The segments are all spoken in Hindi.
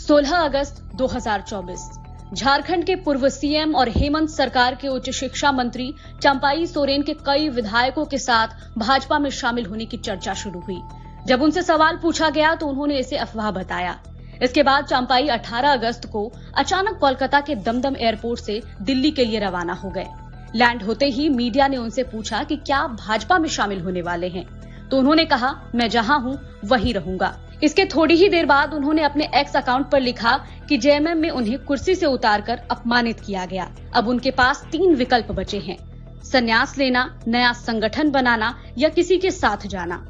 16 अगस्त 2024 झारखंड के पूर्व सीएम और हेमंत सरकार के उच्च शिक्षा मंत्री चंपाई सोरेन के कई विधायकों के साथ भाजपा में शामिल होने की चर्चा शुरू हुई। जब उनसे सवाल पूछा गया तो उन्होंने इसे अफवाह बताया। इसके बाद चंपाई 18 अगस्त को अचानक कोलकाता के दमदम एयरपोर्ट से दिल्ली के लिए रवाना हो गए। लैंड होते ही मीडिया ने उनसे पूछा कि क्या आप भाजपा में शामिल होने वाले हैं, तो उन्होंने कहा, मैं जहां हूं वहीं रहूंगा। इसके थोड़ी ही देर बाद उन्होंने अपने एक्स अकाउंट पर लिखा कि जेएमएम में उन्हें कुर्सी से उतारकर अपमानित किया गया। अब उनके पास 3 विकल्प बचे हैं: संन्यास लेना, नया संगठन बनाना या किसी के साथ जाना।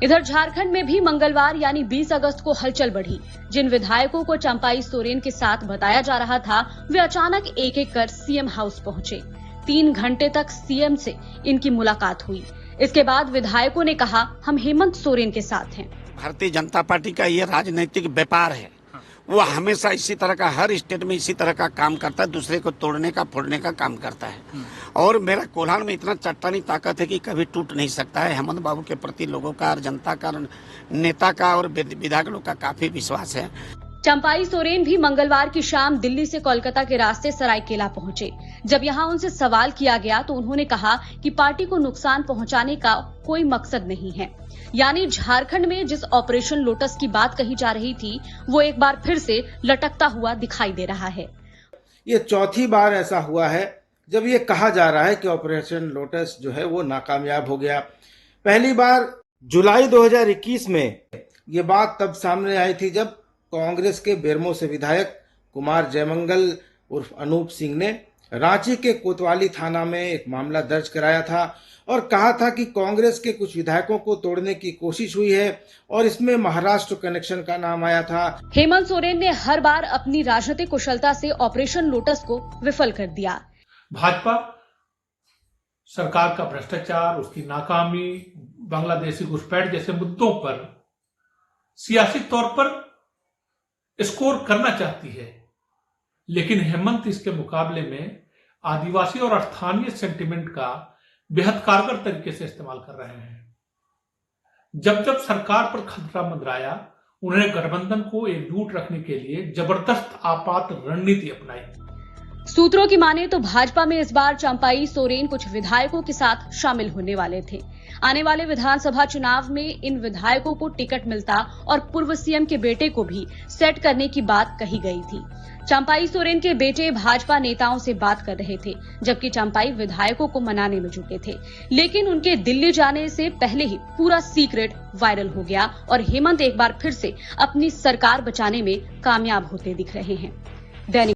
इधर झारखंड में भी मंगलवार यानी 20 अगस्त को हलचल बढ़ी। जिन विधायकों को चंपाई सोरेन के साथ बताया जा रहा था, वे अचानक एक एक कर सीएम हाउस पहुंचे। 3 घंटे तक सीएम से इनकी मुलाकात हुई। इसके बाद विधायकों ने कहा, हम हेमंत सोरेन के साथ हैं। भारतीय जनता पार्टी का ये राजनीतिक व्यापार है। वो हमेशा इसी तरह का, हर स्टेट में इसी तरह का काम करता है, दूसरे को तोड़ने का, फोड़ने का काम करता है। और मेरा कोल्हान में इतना चट्टानी ताकत है कि कभी टूट नहीं सकता है। हेमंत बाबू के प्रति लोगों का और जनता का, नेता का और विधायक लोग का काफी विश्वास है। चंपाई सोरेन भी मंगलवार की शाम दिल्ली से कोलकाता के रास्ते सरायकेला पहुंचे। जब यहां उनसे सवाल किया गया तो उन्होंने कहा कि पार्टी को नुकसान पहुंचाने का कोई मकसद नहीं है। यानी झारखंड में जिस ऑपरेशन लोटस की बात कही जा रही थी, वो एक बार फिर से लटकता हुआ दिखाई दे रहा है। ये चौथी बार ऐसा हुआ है जब ये कहा जा रहा है कि ऑपरेशन लोटस जो है वो नाकामयाब हो गया। पहली बार जुलाई 2021 में ये बात तब सामने आई थी जब कांग्रेस के बेरमो से विधायक कुमार जयमंगल उर्फ अनूप सिंह ने रांची के कोतवाली थाना में एक मामला दर्ज कराया था और कहा था कि कांग्रेस के कुछ विधायकों को तोड़ने की कोशिश हुई है और इसमें महाराष्ट्र कनेक्शन का नाम आया था। हेमंत सोरेन ने हर बार अपनी राजनीतिक कुशलता से ऑपरेशन लोटस को विफल कर दिया। भाजपा सरकार का भ्रष्टाचार, उसकी नाकामी, बांग्लादेशी घुसपैठ जैसे मुद्दों पर सियासी तौर पर स्कोर करना चाहती है, लेकिन हेमंत इसके मुकाबले में आदिवासी और स्थानीय सेंटिमेंट का बेहद कारगर तरीके से इस्तेमाल कर रहे हैं। जब जब सरकार पर खतरा मंडराया, उन्होंने गठबंधन को एकजुट रखने के लिए जबरदस्त आपात रणनीति अपनाई। सूत्रों की माने तो भाजपा में इस बार चंपाई सोरेन कुछ विधायकों के साथ शामिल होने वाले थे। आने वाले विधानसभा चुनाव में इन विधायकों को टिकट मिलता और पूर्व सीएम के बेटे को भी सेट करने की बात कही गई थी। चंपाई सोरेन के बेटे भाजपा नेताओं से बात कर रहे थे, जबकि चंपाई विधायकों को मनाने में जुटे थे। लेकिन उनके दिल्ली जाने से पहले ही पूरा सीक्रेट वायरल हो गया और हेमंत एक बार फिर से अपनी सरकार बचाने में कामयाब होते दिख रहे हैं। दैनिक